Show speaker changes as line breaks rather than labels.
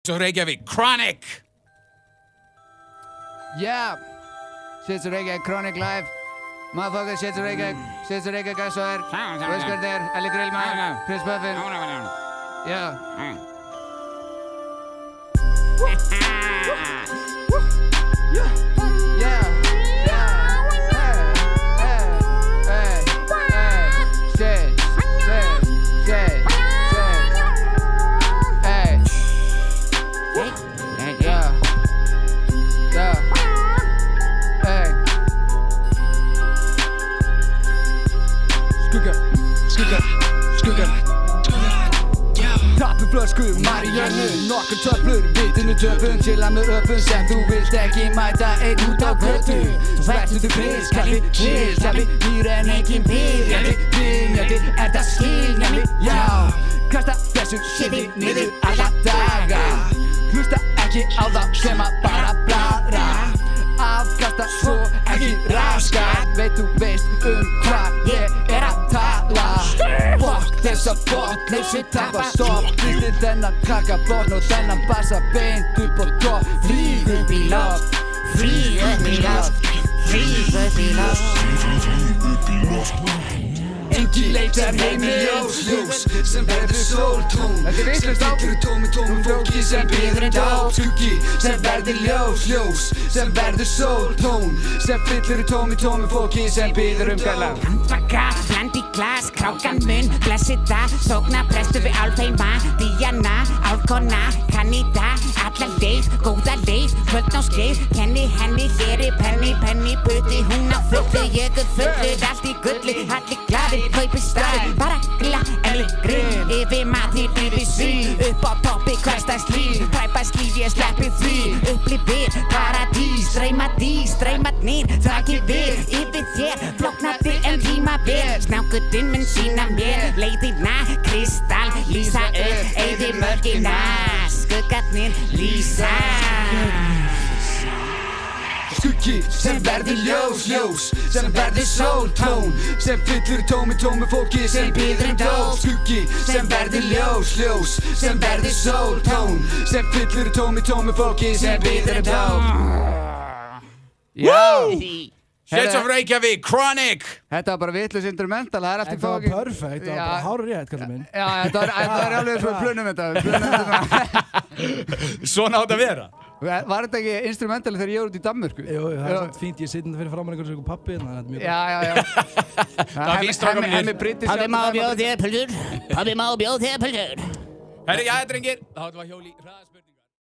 Shades of Reykjavík, Chronic.
Yeah. Shades of Reykjavík, Chronic live. Motherfucker, Shades of Reykjavík, Shades of Reykjavík, I swear. Whisker there, Ellie Grillman, Chris Puffin. Yeah. Tappum flösku, Maríönnu, nokkur töflur, vitinu töfum, chilla með öpum sem þú vilt ekki mæta einn út á götu. Svo svettu þú fyrst, kalli, kilsjafli, nýr en engin byrjandi, byrjandi, er það skilnjafli, já. Kasta þessu shiti niður alla daga, hlusta ekki á það sem að bara bladra. Afkasta svo ekki raskat, veit þú veist hvað ég er að tala. Fuck þessa botleysi tappa stopp, hristir þennan krakka botn og þennan bassa beint upp á topp. Flýg upp í loft, flýg upp í loft, flýg upp í loft. Engin leitar heim í ljós sem verður sóltón, sem fyllir tómu fólki sem biður dóp. Skuggi sem verður ljós sem verður sóltón, sem fyllir tómu fólki sem biður gala.
Handvaka, bland í glas, krákan munn, blessið það, sókna prestu við álfheima, Díana, álkona, kann í dag, alla leið, góða leið, kvöld á skeið, kenni henni, geri penni, putti hún á fullu, ég fullur, allt í gulli, allir glaðir, kaupi staði, bara grilla, Elli grill, yfir matir, yfir svín, upp á toppi, hversdagslíf, tæpastlíf, ég sleppi því, upplifir, paradís, streymatnir, þakir við, yfir þér, flóknandi en tíma vel, snákurinn mun sína mér, leiðina, kristall, lýsa upp, eyði mörgina, skuggarnir, lýsa.
Skuggi sem verður ljós sem verður sóltón, sem fyllir tómu fólki sem biður dóp. Skuggi sem verður ljós sem verður sóltón, sem fyllir tómu fólki sem biður dóp. Já!
Shades of Reykjavík, Chronic.
Þetta var bara vitlaus instrumental, það er allt í
Það var perfekt, það var bara hárur rétt, kallar minn.
Já, þetta var alveg svo plunum þetta.
Svona átt að vera.
Var þetta ekki instrumentali þegar ég var út í Danmörku?
Jú, það er svona fínt, ég sitt fyrir framan einhverjum pappi, þannig að þetta er mjög
Já.
Það var fínt strákar mínir.
Pabbi má bjóða þér pulsur, pabbi má bjóða þér pulsur.
Herri, jæja drengir, þá ætlum við að hjóla í hraðaspurningu.